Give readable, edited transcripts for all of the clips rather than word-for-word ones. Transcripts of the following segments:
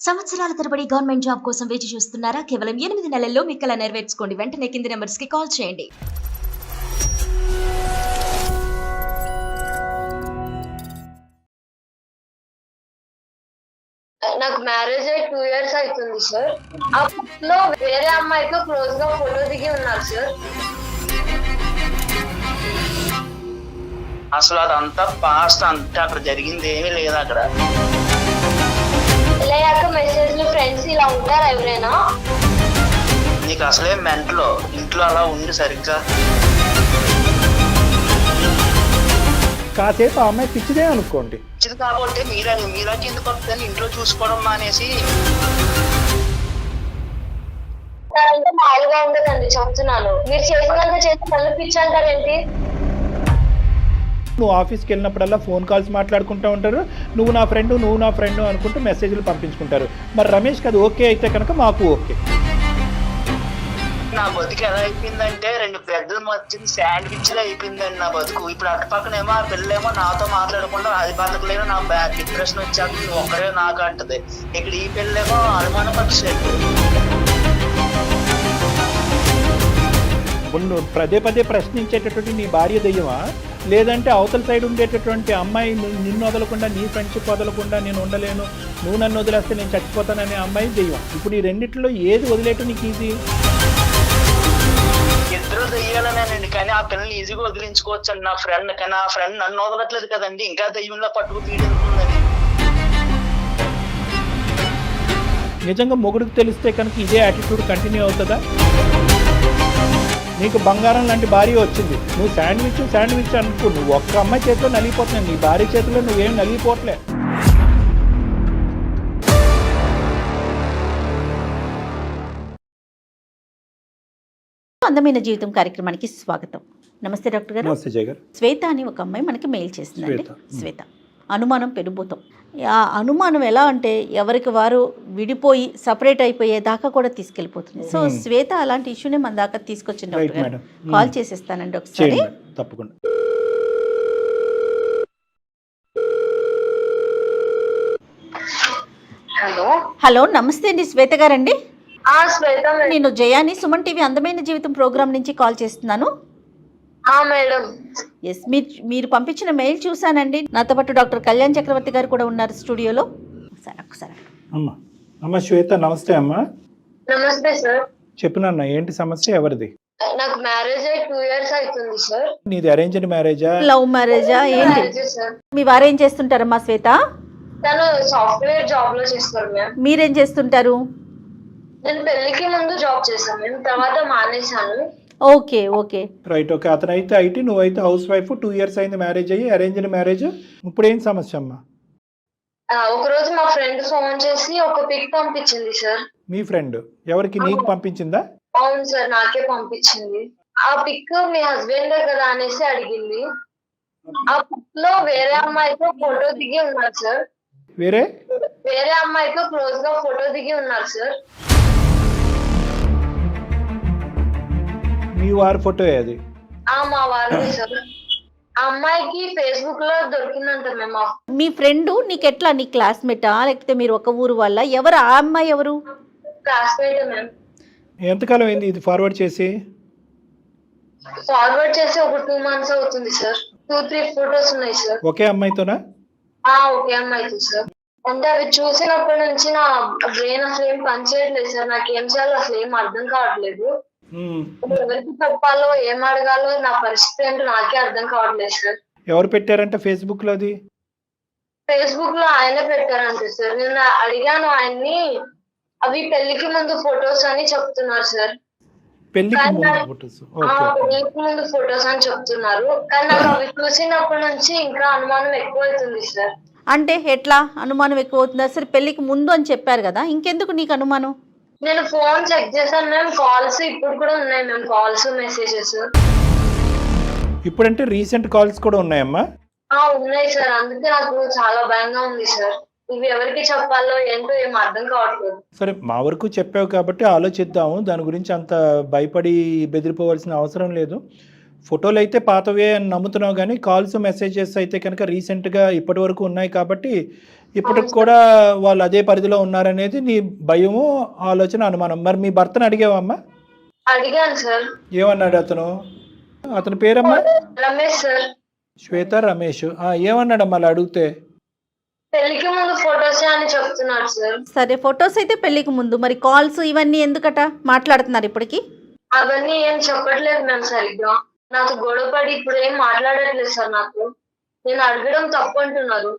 సంవత్సరాల తరబడి government job కోసం వేచి చూస్తున్నారా? కేవలం 8 నెలల్లో మీ కల నెరవేర్చుకోండి. వెంటనే కింది నెంబర్స్ కి కాల్ చేయండి. నాకు మ్యారేజ్ అయ్యి 2 years అవుతుంది సార్. అప్పట్లో వేరే అమ్మాయితో క్లోజ్ గా ఫోటో దిగి ఉన్నారు సార్. అసలు అదంతా పాస్ట్, అంతా అక్కడ జరిగింది ఏమీ లేదు. అక్కడ వెళ్ళాక మెసేజ్లు ఫ్రెండ్స్ ఇలా ఉంటారు ఎవరైనా. నీకు అసలే మెంటలో ఇంట్లో అలా ఉండి సరిగ్గా కాసేపు ఆ అమ్మాయి పిచ్చిదే అనుకోండి. మంచిది కాబట్టి మీరాకి ఎందుకు వస్తుందని ఇంట్లో చూసుకోవడం మానేసి మామూలుగా ఉండదండి చెప్తున్నాను. మీరు చేసినంత చేసి మళ్ళీ పిచ్చి అంటారేంటి? నువ్వు ఆఫీస్కి వెళ్ళినప్పుడల్లా ఫోన్ కాల్స్ మాట్లాడుకుంటూ ఉంటారు. నువ్వు నా ఫ్రెండ్ అనుకుంటూ మెసేజ్లు పంపించుకుంటారు. మరి రమేష్కి అది ఓకే అయితే కనుక మాకు ఓకే. నా బతుకు ఎలా అయిపోయిందంటే 2 పెద్దలు మధ్య శాండ్విచ్ లో అయిపోయిందండి నా బతుకు. ఇప్పుడు అటు పక్కనేమో ఆ పిల్లేమో నాతో మాట్లాడకుండా అది బతకలేదు, నా డిప్రెషన్ వచ్చాక నువ్వు ఒక్కడే నాకు అంటది. ఇక్కడ ఈ పిల్లేమో అనుమానం పక్షేది. నువ్వు పదే ప్రశ్నించేటటువంటి నీ భార్య దెయ్యమా, లేదంటే అవతల సైడ్ ఉండేటటువంటి అమ్మాయి నిన్ను వదలకుండా, నీ ఫ్రెండ్షిప్ వదలకుండా నేను ఉండలేను, నువ్వు నన్ను వదిలేస్తే నేను చచ్చిపోతాననే అమ్మాయి దెయ్యం. ఇప్పుడు ఈ రెండిట్లో ఏది వదిలేయటం నీకు ఈజీ? ఇద్దరు దెయ్యాలనేనండి, కానీ ఆ పిల్లల్ని ఈజీగా వదిలించుకోవచ్చు అండి. నా ఫ్రెండ్ కానీ ఆ ఫ్రెండ్ నన్ను వదలట్లేదు కదండి, ఇంకా దెయ్యంలో పట్టుకు తీడుతుందని. నిజంగా మొగుడికి తెలిస్తే కనుక ఇదే యాటిట్యూడ్ కంటిన్యూ అవుతుందా? నీకు బంగారం లాంటి భార్య వచ్చింది, నువ్వు శాండ్విచ్ అనుకో, నువ్వు ఒక్క అమ్మాయి చేతిలో నలిగిపోతున్నావు, నీ భార్య చేతిలో నువ్వేం నలిగిపోవట్లే. అందమైన జీవితం కార్యక్రమానికి స్వాగతం. నమస్తే డాక్టర్ గారు. నమస్తే జయ గారు. శ్వేత అని ఒక అమ్మాయి మనకి మెయిల్ చేసిందండి. శ్వేత అనుమానం పెనుభూతం. ఆ అనుమానం ఎలా అంటే ఎవరికి వారు విడిపోయి సపరేట్ అయిపోయేదాకా కూడా తీసుకెళ్ళిపోతుంది. సో శ్వేత అలాంటి ఇష్యూనే మన దాకా తీసుకొచ్చింది డాక్టర్ గారు. కాల్ చేసేస్తానండి ఒకసారి. తప్పకుండా. హలో నమస్తే అండి శ్వేత గారండి. శ్వేత నేను జయాని సుమన్ టీవీ అందమైన జీవితం ప్రోగ్రామ్ నుంచి కాల్ చేస్తున్నాను. మేడం. ఎస్, మీరు పంపించిన మెయిల్ చూసానండి. నాతో పాటు డాక్టర్ కళ్యాణ్ చక్రవర్తి గారు కూడా ఉన్నారు స్టూడియోలో. ఒకసారి అమ్మ శ్వేత నమస్తే అమ్మా. నమస్తే సార్. చెప్పినన్నా ఏంటి సమస్య, ఎవరిది? నాకు మ్యారేజ్ అయ్యి 2 years అవుతుంది సార్. నీది అరేంజ్డ్ మ్యారేజా, లవ్ మ్యారేజా, ఏంటి? మీ వారు ఏం చేస్తుంటారమ్మా శ్వేత? తను సాఫ్ట్వేర్ జాబ్ లో చేస్తారు మ్యామ్. మీరేం చేస్తుంటారు? నేను పెళ్లికి ముందు జాబ్ చేశాను మ్యామ్, తర్వాత మానేశాను. Okay okay right. ఓకే, అతనైతే ఐటీ, నువ్వైతే హౌస్ వైఫ్. 2 years అయింది మ్యారేజ్ అయ్యి, అరేంజ్డ్ మ్యారేజ్. ఇప్పుడు ఏం సమస్య అమ్మా? ఒక రోజు మా ఫ్రెండ్ ఫోన్ చేసి ఒక పిక్ పంపించింది సార్. మీ ఫ్రెండ్ ఎవరికి, నీకు పంపించిందా? అవును సార్, నాకే పంపించింది. ఆ పిక్ మీ హస్బెండ్ కదా అనేసి అడిగింది. ఆ పిక్ లో వేరే అమ్మాయితో ఫోటో దిగి ఉన్నారు సార్. వేరే అమ్మాయితో క్లోజ్ గా ఫోటో దిగి ఉన్నారు సార్. మీ వారి ఫోటో అది? మా వారు సార్. ఆ అమ్మాయికి ఫేస్బుక్ లో దొరికిందంట మేము. మీ ఫ్రెండ్ నీకు ఎట్లా, నీ క్లాస్మేటా లేకపోతే మీరు ఒక ఊరు వల్ల? ఎవరు ఆ అమ్మాయి? ఎవరు? క్లాస్మేట్ మేము. ఎంతకాలం అయింది ఇది ఫార్వర్డ్ చేసి? ఒక 2 months అవుతుంది సార్. 2-3 ఫోటోస్ ఉన్నాయి సార్. ఒకే అమ్మాయితోనా? ఒకే అమ్మాయితో సార్. అంటే అవి చూసినప్పటి నుంచి నా బ్రెయిన్ అసలు ఏం పనిచేయట్లేదు సార్. నాకు ఏం చేయాలో అసలు ఏం అర్థం కావట్లేదు. ఎవరికి చెప్పాలో ఏం అడగాలో నా పరిస్థితి ఏంటో నాకే అర్థం కావట్లేదు సార్. ఎవరు పెట్టారంటే ఫేస్బుక్ లో? అది ఫేస్బుక్ లో ఆయనే పెట్టారంటే సార్. నేను అడిగాను ఆయన్ని, అవి పెళ్లికి ముందు ఫొటోస్ అని చెప్తున్నారు సార్. పెళ్లికి ముందు ఫొటోస్ అని చెప్తున్నారు, కానీ నాకు అవి చూసినప్పటి నుంచి ఇంకా అనుమానం ఎక్కువ అవుతుంది సార్. అంటే ఎట్లా అనుమానం ఎక్కువ అవుతుందా? సరే పెళ్లికి ముందు అని చెప్పారు కదా, ఇంకెందుకు నీకు అనుమానం? నేను ఫోన్ చెక్ చేశాను మ్యామ్, కాల్స్ ఇప్పుడు కూడా ఉన్నాయి మ్యామ్, కాల్స్ మెసేజెస్. ఇప్పుడంటే రీసెంట్ కాల్స్ కూడా ఉన్నాయమ్మా? ఉన్నాయి సార్. అందుకే నాకు చాలా భయంగా ఉంది సార్. ఇవి ఎవరికి చెప్పాలో ఏంటో ఏం అర్థం కావట్లేదు. సరే, మా వరకు చెప్పావు కాబట్టి ఆలోచిద్దాము. దాని గురించి అంత భయపడి బెదిరిపోవాల్సిన అవసరం లేదు. ఫోటోలు అయితే పాతవే అని నమ్ముతున్నావు, కానీ కాల్స్ మెసేజెస్ అయితే కనుక రీసెంట్గా ఇప్పటి వరకు ఉన్నాయి కాబట్టి ఇప్పటికి కూడా వాళ్ళు అదే పరిధిలో ఉన్నారనేది నీ భయము, ఆలోచన, అనుమానం. మరి మీ భర్తను అడిగావమ్మా? అడిగాను సార్. ఏమన్నాడు అతను? అతని పేరమ్మా? రమేష్ సార్. శ్వేత రమేష్. ఏమన్నాడమ్మా అలా అడిగితే? పెళ్లికి ముందు ఫొటోస్ అని చెప్తున్నాడు సార్. సరే, ఫొటోస్ అయితే పెళ్లికి ముందు, మరి కాల్స్ ఇవన్నీ ఎందుకట మాట్లాడుతున్నారు ఇప్పటికి? అవన్నీ ఏం చెప్పట్లేదు మ్యామ్ సరిగ్గా. నాతో గొడవపడి ఇప్పుడు ఏం మాట్లాడట్లేదు సార్. నాకు నేను అడగడం తప్పు అంటున్నారు.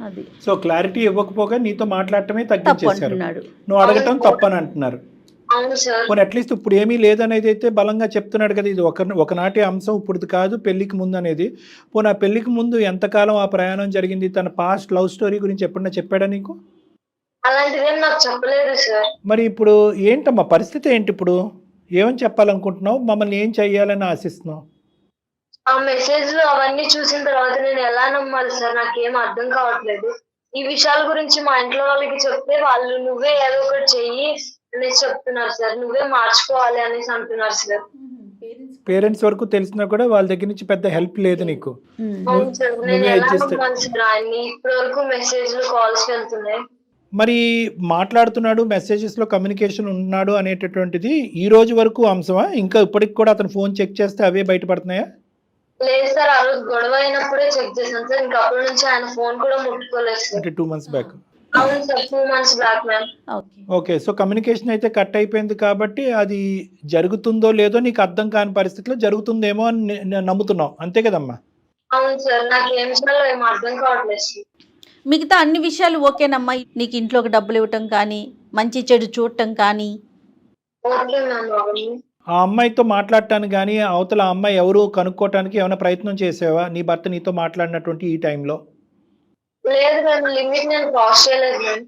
అది సో క్లారిటీ ఇవ్వకపోగా నీతో మాట్లాడటమే తప్పు తగ్గించేశారు. అంటున్నాడు. నువ్వు అడగటం తప్పని అంటున్నారు. అవును సార్. పోనీ అట్లీస్ట్ ఇప్పుడు ఏమీ లేదనేది అయితే బలంగా చెప్తున్నాడు కదా. ఇది ఒకనాటి అంశం, ఇప్పుడు కాదు, పెళ్లికి ముందు అనేది. పోనీ ఆ పెళ్లికి ముందు ఎంతకాలం ఆ ప్రయాణం జరిగింది? తన పాస్ట్ లవ్ స్టోరీ గురించి ఎప్పుడన్నా చెప్పాడా నీకు? అలాంటిదేం నాకు చెప్పలేదు సార్. మరి ఇప్పుడు ఏంటమ్మా పరిస్థితి ఏంటి? ఇప్పుడు ఏమని చెప్పాలనుకుంటున్నావు? మమ్మల్ని ఏం చెయ్యాలని ఆశిస్తున్నావు? ఆ మెసేజ్లు అవన్నీ చూసిన తర్వాత నేను ఎలా నమ్మాలి సార్? నాకేం అర్థం కావట్లేదు. ఈ విషయాల గురించి మా ఇంట్లో వాళ్ళకి చెప్తే వాళ్ళు నువ్వే ఏదో ఒకటి చెయ్యి అనేసి చెప్తున్నారు సార్. నువ్వే మార్చుకోవాలి అనేసి అంటున్నారు సార్. పేరెంట్స్ వరకు తెలిసినా కూడా వాళ్ళ దగ్గర నుంచి పెద్ద హెల్ప్ లేదు నీకు. అవును సార్. నేను నువ్వే ఎలా adjust- నమ్మాలి సార్ ఆయన్ని? ఇప్పటి వరకు మెసేజ్లు కాల్స్ వెళ్తున్నాయి. మరి మాట్లాడుతున్నాడు, మెసేజెస్లో కమ్యూనికేషన్ ఉన్నాడు అనేటటువంటిది ఈ రోజు వరకు అంశమా? ఇంకా ఇప్పటికి కూడా అతను ఫోన్ చెక్ చేస్తే అవే బయటపడుతున్నాయా? లేదు సార్, ఆ రోజు గొడవ అయినప్పుడే చెక్ చేశాను సార్. ఇంకా అప్పటి నుంచి ఆయన ఫోన్ కూడా ముట్టుకోలేదు సార్. అంటే 2 months బ్యాక్. అవును sir, 2 months back ma'am. Okay, so communication అయితే కట్ అయిపోయింది కాబట్టి అది జరుగుతుందో లేదో నీకు అర్థం కాని పరిస్థితిలో జరుగుతుందేమో అని నేను నమ్ముతున్నావు, అంతే కదమ్మా? అవును సార్, నాకు ఏం చేయాలో ఏం అర్థం కావట్లేదు సార్. మిగతా అన్ని విషయాలు ఓకేనమ్మా? నీకు ఇంట్లోకి డబ్బులు ఇవ్వటం కానీ, మంచి చెడు చూడటం కానీ? Okay ma'am. అవన్నీ ఆ అమ్మాయితో మాట్లాడటానికి కానీ, అవతల ఆ అమ్మాయి ఎవరు కనుక్కోవటానికి ఏమైనా ప్రయత్నం చేసావా నీ భర్త నీతో మాట్లాడినటువంటి ఈ టైంలో? లేదు మ్యామ్, లిమిట్ నేను క్రాస్ చేయలేదు మ్యామ్.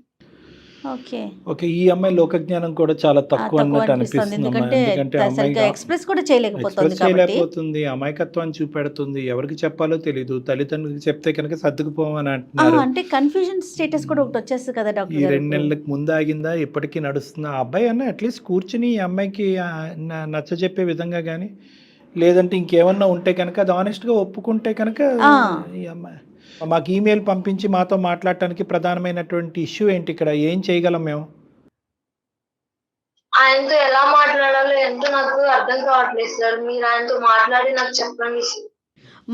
ఓకే, ఓకే, ఈ అమ్మాయి లోకజ్ఞానం కూడా చాలా తక్కువ అన్నట్టు అనిపిస్తుంది. ఎందుకంటే సరిగ్గా ఎక్స్ప్రెస్ కూడా చేయలేకపోతుంది కాబట్టి. చేయలేకపోతుంది, అమాయకత్వాన్ని చూపెడుతుంది. ఎవరికి చెప్పాలో తెలీదు. తల్లిదండ్రులకు చెప్తే కనుక సర్దుకుపోమని అంటున్నారు. అంటే కన్ఫ్యూజన్ స్టేటస్ కూడా ఒకటి వచ్చేస్తుంది కదా ఈ డాక్టర్ 2 గారు. నెలలకు ముందు ఆగిందా, ఇప్పటికీ నడుస్తుందా? ఆ అబ్బాయి అన్న అట్లీస్ట్ కూర్చుని ఈ అమ్మాయికి నచ్చజెప్పే విధంగా కానీ, లేదంటే ఇంకేమన్నా ఉంటే కనుక అది ఆనెస్ట్గా ఒప్పుకుంటే కనుక ఈ అమ్మాయి మాకు ఈమెయిల్ పంపించి మాతో మాట్లాడటానికి ప్రధానమైనటువంటి ఇష్యూ ఏంటి? ఇక్కడ ఏం చేయగలం మేము? ఆయనతో ఎలా మాట్లాడాలో ఎంతో నాకు అర్థం కావట్లేదు సార్. మీరు ఆయనతో మాట్లాడి నాకు చెప్పండి సార్.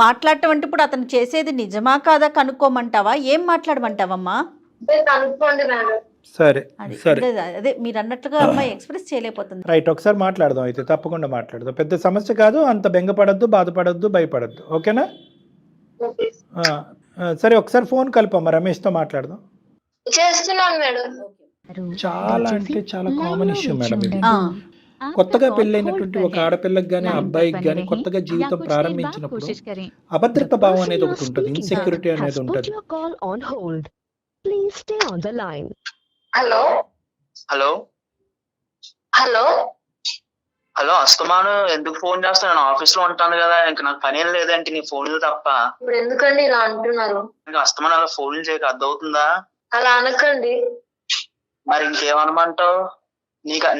మాట్లాడటం అంటే ఇప్పుడు అతను చేసేది నిజమా కాదా కనుక్కోమంటావా? ఏం మాట్లాడమంటావమ్మా? కనుక్కోండి మేడం. సరే సరే, అదే మీరు అన్నట్లుగా అమ్మాయి ఎక్స్ప్రెస్ చేయలేకపోతుంది. రైట్, ఒకసారి మాట్లాడదాం అయితే. తప్పకుండా మాట్లాడదాం. పెద్ద సమస్య కాదు, అంత బెంగపడద్దు, బాధపడద్దు, భయపడద్దు. ఓకేనా? ఓకే సరే, ఒకసారి ఫోన్ కలపమ్మా, రమేష్తో మాట్లాడదాం. చేస్తున్నాను మేడం. చాలా అంటే చాలా కామన్ ఇష్యూ మేడం ఇది. కొత్తగా పెళ్ళైనటువంటి ఒక ఆడపిల్లకి కానీ అబ్బాయికి కానీ కొత్తగా జీవితం ప్రారంభించినప్పుడు అభద్రత భావం అనేది ఒకటి ఉంటుంది, ఇన్సెక్యూరిటీ అనేది ఉంటుంది. హలో హలో హలో హలో, అస్తమాను ఎందుకు ఫోన్ చేస్తాను? నేను ఆఫీస్ లో ఉంటాను కదా, ఇంకా నాకు పని ఏం లేదంటే నీ ఫోన్లు తప్ప. ఇప్పుడు ఎందుకండి ఇలా అంటున్నారు? ఇంకా అస్తమాను అలా ఫోన్లు చేయక అర్థమవుతుందా? అలా అనకండి. మరి ఇంకేమనమంటావు?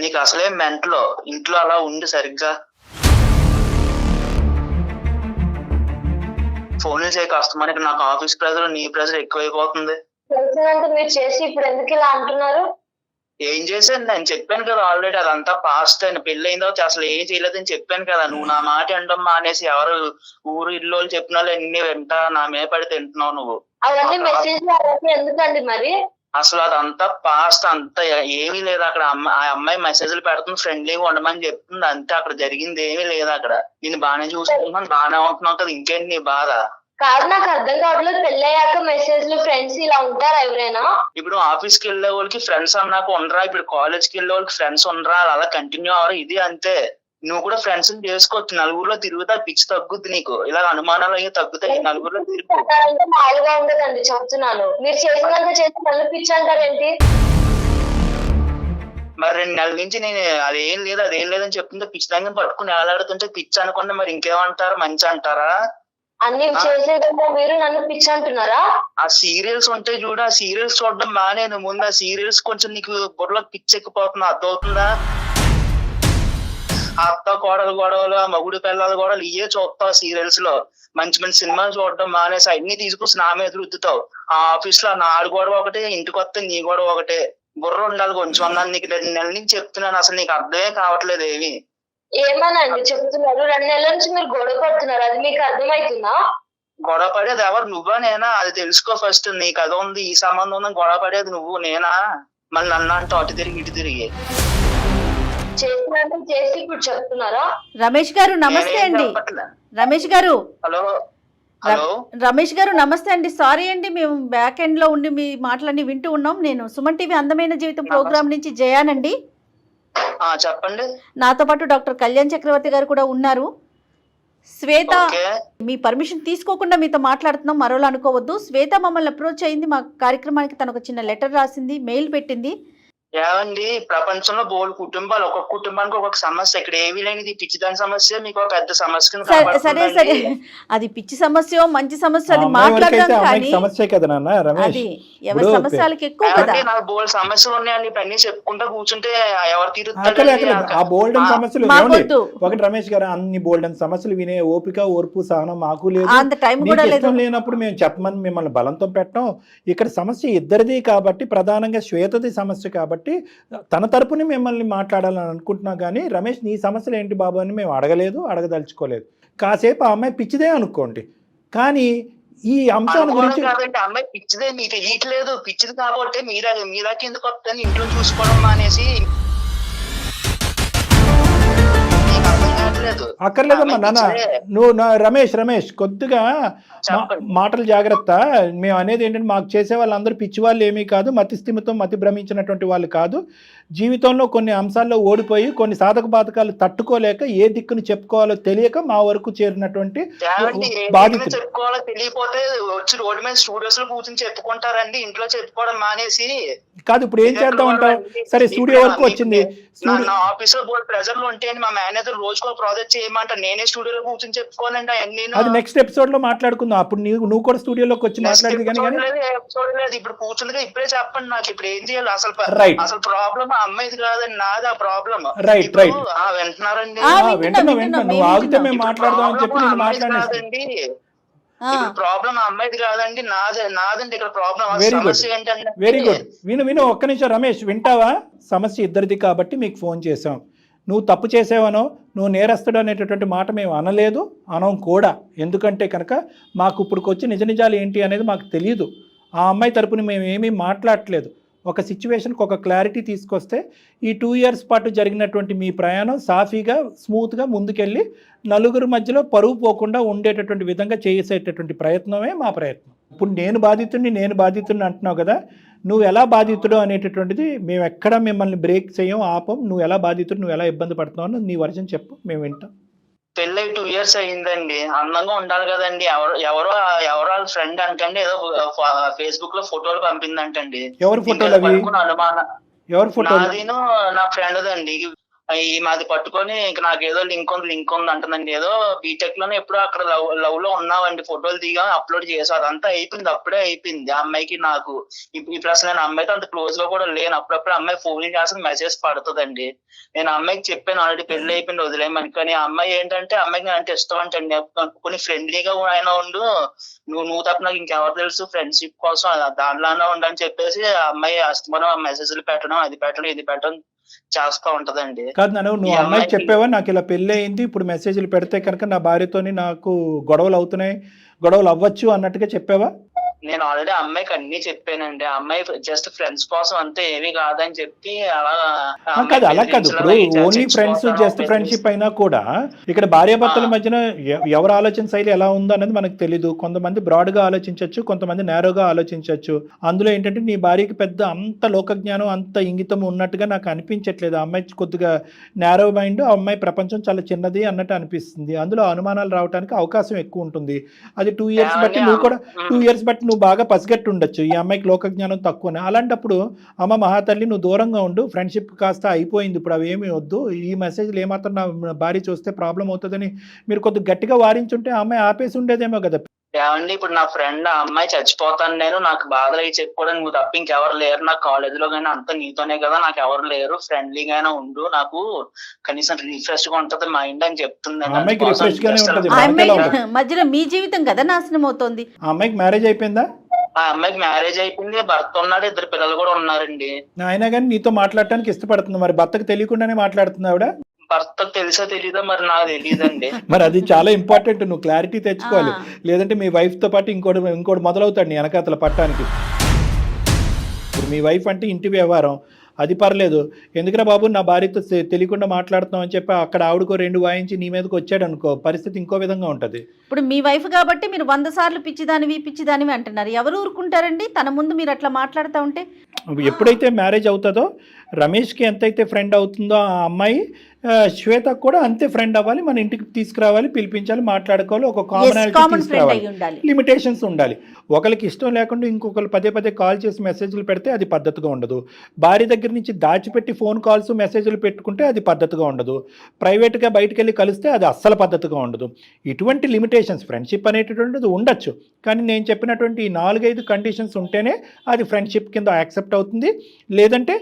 నీకు అసలే మెంటలో ఇంట్లో అలా ఉండి సరిగ్గా ఫోన్లు చేయక అస్తమానికి నాకు ఆఫీస్ ప్రెజర్, నీ ప్రెజర్ ఎక్కువైపోతుంది. తెలిసినంత మీరు చేసి ఇప్పుడు ఎందుకు ఇలా అంటున్నారు? ఏం చేశాను? నేను చెప్పాను కదా ఆల్రెడీ, అదంతా పాస్ట్ అని. పెళ్లి అయిన తర్వాత అసలు ఏం చేయలేదని చెప్పాను కదా. నువ్వు నా మాట వినడం మానేసి ఎవరు ఊరు ఇల్లు చెప్పిన వాళ్ళు ఎన్ని వింటా నా మీద పడి తింటున్నావు నువ్వు. అవన్నీ మెసేజ్ ఎందుకండి మరి? అసలు అదంతా పాస్ట్, అంతా ఏమీ లేదు అక్కడ. ఆ అమ్మాయి మెసేజ్లు పెడుతుంది, ఫ్రెండ్లీగా ఉండమని చెప్తుంది, అంతే. అక్కడ జరిగింది ఏమీ లేదు అక్కడ. నేను బాగానే చూసుకుంటున్నాను, బాగానే ఉంటున్నావు కదా, ఇంకేంటి నీ బాధ? కాదు, నాకు అర్థం కావట్లేదు. పెళ్ళయ్యాక మెసేజ్లు ఫ్రెండ్స్ ఇలా ఉంటారా ఎవరైనా? ఇప్పుడు ఆఫీస్ కి వెళ్ళే వాళ్ళకి ఫ్రెండ్స్ అన్నాక ఉండరా, ఇప్పుడు కాలేజ్ కి వెళ్ళే వాళ్ళకి ఫ్రెండ్స్ ఉండరా, అలా కంటిన్యూ అవరు. ఇది అంతే. నువ్వు కూడా ఫ్రెండ్స్ చేసుకోవచ్చు, నలుగురిలో తిరుగుతా, పిచ్చి తగ్గుద్ది నీకు, ఇలా అనుమానాలు అయ్యి తగ్గుతాయి నలుగురిలో తిరుగు. మామూలుగా ఉండదండి, చెప్తున్నాను. మీరు చేసినంత చేసి నన్ను పిచ్చి అంటారేంటి? మరి 2 నెలల నుంచి నేను అదేం లేదని చెప్తుంటే పిచ్చి దగ్గర పట్టుకుని ఏలాడుతుంటే పిచ్చి అనుకుంటే మరి ఇంకేమంటారు? మంచి అంటారా? అన్ని చేసేదంటే మీరు నన్ను పిచ్చి అంటున్నారా? ఆ సీరియల్స్ ఉంటాయి చూడు, ఆ సీరియల్స్ చూడడం మానేను. ముందు ఆ సీరియల్స్ కొంచెం నీకు బుర్రలో పిచ్చి ఎక్కిపోతున్నా, అర్థమవుతుందా? అత్త కోడలు గొడవలు, ఆ మగుడు పిల్లల గొడవలు ఇవే చూస్తావు సీరియల్స్ లో. మంచి మంచి సినిమాలు చూడడం మానేసి అన్ని తీసుకొచ్చి నా మీద రుద్దుతావు. ఆ ఆఫీస్ లో నాడు గొడవ ఒకటే, ఇంటికి వస్తే నీ గొడవ ఒకటే. బుర్ర ఉండాలి కొంచెం అన్నాను నీకు 2 నెలల నుంచి చెప్తున్నాను, అసలు నీకు అర్థమే కావట్లేదు ఏమి. ఏమనండి చెప్తున్నారు? 2 నెలల నుంచి మీరు గొడవ పడుతున్నారు, అది మీకు అర్థమవుతుందా? గొడవ పడేది ఎవరు, నువ్వా నేనా? అది తెలుసుకో ఫస్ట్. నీకు అది ఉంది, ఈ సంబంధం ఉంది, గొడవ పడేది నువ్వు నేనా? మళ్ళీ నన్ను అంటూ అటు తిరిగి ఇటు తిరిగి చేసినంత చేసి ఇప్పుడు చెప్తున్నారా? రమేష్ గారు నమస్తే అండి. రమేష్ గారు, హలో హలో రమేష్ గారు నమస్తే అండి. సారీ అండి, మేము బ్యాక్ ఎండ్ లో ఉండి మీ మాటలన్నీ వింటూ ఉన్నాం. నేను సుమన్ టీవీ అందమైన జీవితం ప్రోగ్రామ్ నుంచి జయానండి. చెప్పండి. నాతో పాటు డాక్టర్ కళ్యాణ్ చక్రవర్తి గారు కూడా ఉన్నారు. శ్వేత, మీ పర్మిషన్ తీసుకోకుండా మీతో మాట్లాడుతున్నాం, మరోలా అనుకోవద్దు. శ్వేత మమ్మల్ని అప్రోచ్ అయింది, మా కార్యక్రమానికి తనకు చిన్న లెటర్ రాసింది, మెయిల్ పెట్టింది. ఏమండి, ప్రపంచంలో బోల్డ్ కుటుంబాలు, ఒక్కొక్క కుటుంబానికి ఒక్కొక్క సమస్య. ఇక్కడ ఏమీ లేనిది పిచ్చిదాని సమస్య మీకు ఒక పెద్ద సమస్య. సరే సరే, అది పిచ్చి సమస్య మంచి సమస్య అది మాట్లాడదాం, కానీ సమస్య కదా నాన్న రమేష్, అది ఎవరి సమస్యలకి ఎక్కువ కదా. నాకు బోల్డ్ సమస్యలు ఉన్నాయండి, ఇప్పుడు అన్ని చెప్పుకుంటా కూర్చుంటే ఎవరు తీరుతారు? ఆ బోల్డెన్ సమస్యలు ఏమండి? ఒకటి రమేష్ గారు, అన్ని బోల్డెన్ సమస్యలు వినే ఓపిక ఓర్పు సహనం మాకు లేదు, అంత టైం కూడా లేదు. లేనప్పుడు మేము చెప్పమని మిమ్మల్ని బలంతో పెట్టడం. ఇక్కడ సమస్య ఇద్దరిది కాబట్టి, ప్రధానంగా శ్వేతది సమస్య కాబట్టి తన తరపుని మిమ్మల్ని మాట్లాడాలని అనుకుంటున్నా, కానీ రమేష్ నీ సమస్యలు ఏంటి బాబు అని మేము అడగలేదు, అడగదలుచుకోలేదు. కాసేపు ఆ అమ్మాయి పిచ్చిదే అనుకోండి, కానీ ఈ అంశాల గురించి అమ్మాయి పిచ్చిదే మీకు తెలియట్లేదు. పిచ్చిది కాబట్టి మీరాకి ఎందుకు వస్తాను ఇంట్లో చూసుకోవడం అనేసి అక్కర్లేదమ్మా నాన్న. నువ్వు రమేష్ కొద్దిగా మాటలు జాగ్రత్త. మేము అనేది ఏంటంటే, మాకు చేసే వాళ్ళందరూ పిచ్చి వాళ్ళు ఏమీ కాదు, మతిస్థిమితం మతి భ్రమించినటువంటి వాళ్ళు కాదు. జీవితంలో కొన్ని అంశాల్లో ఓడిపోయి కొన్ని సాధక బాధకాలు తట్టుకోలేక ఏ దిక్కును చెప్పుకోవాలో తెలియక మా వరకు చేరినటువంటి బాధితులు. చెప్పుకోవాలో తెలియపోతే వచ్చి రోడ్డు మీద స్టూడియోస్ లో కూర్చొని చెప్పుకుంటారండి, ఇంట్లో చెప్పుకోవడం మానేసి. కాదు, ఇప్పుడు ఏం చేద్దాం అంటావు? సరే, స్టూడియో వరకు వచ్చింది. నా ఆఫీస్ లో బోర్డు ప్రెజర్ లో ఉంటే మా మేనేజర్ రోజుకో ప్రాజెక్ట్ చేయమంటారు, నేనే స్టూడియోలో కూర్చొని చెప్పుకోనండి అవన్నీ. అది నెక్స్ట్ ఎపిసోడ్ లో మాట్లాడుకుందాం. అప్పుడు నువ్వు కూడా స్టూడియోలోకి వచ్చి మాట్లాడేది. చూడలేదు, ఇప్పుడు కూర్చుందిగా ఇప్పుడే చెప్పండి నాకు ఇప్పుడు ఏం చేయాలి అసలు. అసలు ప్రాబ్లం అమ్మాయిది కాదండి, నాది ఆ ప్రాబ్లం. రైట్ వింటున్నారండి? వింటున్నా. నువ్వు ఆగితే మేము మాట్లాడదాం అని చెప్పి నేను మాట్లాడండి. ప్రాబ్లం అమ్మాయిది కాదండి, నాదండి ఇక్కడ ప్రాబ్లం. Very good. విను ఒక్క నిమిషం రమేష్, వింటావా? సమస్య ఇద్దరిది కాబట్టి మీకు ఫోన్ చేసాం. నువ్వు తప్పు చేసావనో నువ్వు నేరస్తుడు అనేటటువంటి మాట మేము అనలేదు, అనం కూడా. ఎందుకంటే కనుక మాకు ఇప్పుడుకొచ్చి నిజాలు ఏంటి అనేది మాకు తెలియదు. ఆ అమ్మాయి తరపున మేము ఏమీ మాట్లాడట్లేదు. ఒక సిచ్యువేషన్కి ఒక క్లారిటీ తీసుకొస్తే ఈ 2 years పాటు జరిగినటువంటి మీ ప్రయాణం సాఫీగా స్మూత్గా ముందుకెళ్ళి నలుగురు మధ్యలో పరువు పోకుండా ఉండేటటువంటి విధంగా చేసేటటువంటి ప్రయత్నమే మా ప్రయత్నం. ఇప్పుడు నేను బాధితుడిని అంటున్నావు కదా, నువ్వు ఎలా బాధితుడు అనేటటువంటిది మేము ఎక్కడ మిమ్మల్ని బ్రేక్ చేయం, ఆపం. నువ్వు ఎలా బాధితుడు, నువ్వు ఎలా ఇబ్బంది పడుతున్నావు నీ వర్షన్ చెప్పు, మేము వింటాం. పెళ్ళై 2 years అయిందండి, అందంగా ఉండాలి కదండి. ఎవరో వాళ్ళ ఫ్రెండ్ అంటండి ఏదో ఫేస్బుక్ లో ఫోటోలు పంపిందంటండి. ఎవరు ఫోటోలు అవి? అనుమానం. ఎవరు ఫోటో? నాదిను నా ఫ్రెండ్ దండి. ఈ మాది పట్టుకొని ఇంక నాకు ఏదో లింక్ ఉంది అంటుందండి. ఏదో బీటెక్ లోనే ఎప్పుడో అక్కడ లవ్ లో ఉన్నావండి, ఫోటోలు దిగా అప్లోడ్ చేసాం. అదంతా అయిపోయింది, అప్పుడే అయిపోయింది. ఆ అమ్మాయికి నాకు ఇప్పుడు అసలు నేను అమ్మాయితో అంత క్లోజ్ గా కూడా లేను. అప్పుడప్పుడు అమ్మాయి ఫోన్ చేసి మెసేజ్ పడుతుందండి. నేను అమ్మాయికి చెప్పాను ఆల్రెడీ పెళ్లి అయిపోయింది వదిలేయమని. కానీ ఆ అమ్మాయి ఏంటంటే, అమ్మాయికి అంటే ఇష్టం అంటండి. కొన్ని ఫ్రెండ్లీగా ఆయన ఉండు, నువ్వు తప్ప నాకు ఇంకెవరు తెలుసు, ఫ్రెండ్షిప్ కోసం దానిలానే ఉండని చెప్పేసి ఆ అమ్మాయి అస్తమానం మెసేజ్లు పెట్టడం, అది పెట్టడం ఇది పెట్టడం చేస్తా ఉంటదండి. కాదు నువ్వు అమ్మాయికి చెప్పావా నాకు ఇలా పెళ్లి అయింది, ఇప్పుడు మెసేజ్లు పెడితే కనుక నా భార్యతోని నాకు గొడవలు అవుతున్నాయి, గొడవలు అవ్వచ్చు అన్నట్టుగా చెప్పావా? నేను ఆల్రెడీ అమ్మాయికి అన్ని చెప్పానండి. అమ్మాయి జస్ట్ ఫ్రెండ్స్ కోసం అంతే, ఏమీ కాదని చెప్పి అలా కాదు. ఇప్పుడు ఓన్లీ ఫ్రెండ్స్ జస్ట్ ఫ్రెండ్షిప్ అయినా కూడా ఇక్కడ భార్యాభర్తల మధ్యన ఎవరు ఆలోచన శైలి ఎలా ఉందో అనేది మనకు తెలీదు. కొంతమంది బ్రాడ్ గా ఆలోచించవచ్చు, కొంతమంది నేరోగా ఆలోచించవచ్చు. అందులో ఏంటంటే నీ భార్యకి పెద్ద అంత లోకజ్ఞానం అంత ఇంగితం ఉన్నట్టుగా నాకు అనిపించట్లేదు. ఆ అమ్మాయి కొద్దిగా నేరో మైండ్, ఆ అమ్మాయి ప్రపంచం చాలా చిన్నది అన్నట్టు అనిపిస్తుంది. అందులో అనుమానాలు రావడానికి అవకాశం ఎక్కువ ఉంటుంది. అది 2 years బట్టి నువ్వు కూడా 2 years బట్టి నువ్వు బాగా పసిగట్టి ఉండొచ్చు ఈ అమ్మాయికి లోకజ్ఞానం తక్కువనే. అలాంటప్పుడు అమ్మ మహాతల్లి నువ్వు దూరంగా ఉండు, ఫ్రెండ్షిప్ కాస్త అయిపోయింది, ఇప్పుడు అవి ఏమీ వద్దు, ఈ మెసేజ్లు ఏమాత్రం నా భార్య చూస్తే ప్రాబ్లం అవుతుందని మీరు కొద్దిగా గట్టిగా వారించుంటే ఆ అమ్మాయి ఆపేసి ఉండేదేమో కదా. ఏమండి, ఇప్పుడు నా ఫ్రెండ్ ఆ అమ్మాయి చచ్చిపోతాను నేను, నాకు బాధలు అవి చెప్పుకోవడానికి నువ్వు తప్ప ఇంకెవరు లేరు నాకు కాలేజీలో, కానీ అంతా నీతోనే కదా, నాకు ఎవరు లేరు, ఫ్రెండ్లీగానే ఉండు, నాకు కనీసం రిఫ్రెష్ గా ఉంటది మైండ్ అని చెప్తుంది. మధ్యలో మీ జీవితం కదా నాశనం అవుతుంది. ఆ అమ్మాయికి మ్యారేజ్ అయిపోయిందా? ఆ అమ్మాయికి మ్యారేజ్ అయిపోయింది, భర్త ఉన్నాడు, 2 పిల్లలు కూడా ఉన్నారండి. అయినా కానీ నీతో మాట్లాడటానికి ఇష్టపడుతుంది, మరి భర్తకు తెలియకుండానే మాట్లాడుతుంది ఆవిడ. భర్తకు తెలుసా తెలీదా మరి నాకు తెలియదండి. మరి అది చాలా ఇంపార్టెంట్, నువ్వు క్లారిటీ తెచ్చుకోవాలి. లేదంటే మీ వైఫ్తో పాటు ఇంకోటి మొదలవుతాడు నీ వెనకాతల పట్టానికి. ఇప్పుడు మీ వైఫ్ అంటే ఇంటి వ్యవహారం, అది పర్లేదు. ఎందుకురా బాబు నా భార్యతో తెలియకుండా మాట్లాడుతున్నావు అని చెప్పి అక్కడ ఆవిడకో 2 వాయించి నీ మీదకి వచ్చాడు అనుకో, పరిస్థితి ఇంకో విధంగా ఉంటుంది. ఇప్పుడు మీ వైఫ్ కాబట్టి మీరు 100 సార్లు పిచ్చిదానివి అంటున్నారు. ఎవరు ఊరుకుంటారండి తన ముందు మీరు అట్లా మాట్లాడుతూ ఉంటే? ఎప్పుడైతే మ్యారేజ్ అవుతుందో రమేష్కి ఎంతైతే ఫ్రెండ్ అవుతుందో ఆ అమ్మాయి శ్వేతకు కూడా అంతే ఫ్రెండ్ అవ్వాలి, మన ఇంటికి తీసుకురావాలి, పిలిపించాలి, మాట్లాడుకోవాలి, ఒక కామనాలిటీ తీసుకురావాలి, లిమిటేషన్స్ ఉండాలి. ఒకరికి ఇష్టం లేకుండా ఇంకొకరు పదే కాల్ చేసి మెసేజ్లు పెడితే అది పద్ధతిగా ఉండదు. భార్య దగ్గర నుంచి దాచిపెట్టి ఫోన్ కాల్స్ మెసేజ్లు పెట్టుకుంటే అది పద్ధతిగా ఉండదు. ప్రైవేట్గా బయటకు వెళ్ళి కలిస్తే అది అస్సలు పద్ధతిగా ఉండదు. ఇటువంటి లిమిటేషన్స్ ఫ్రెండ్షిప్ అనేటటువంటిది ఉండొచ్చు, కానీ నేను చెప్పినటువంటి ఈ 4-5 కండిషన్స్ ఉంటేనే అది ఫ్రెండ్షిప్ కింద యాక్సెప్ట్ అవుతుంది. లేదంటే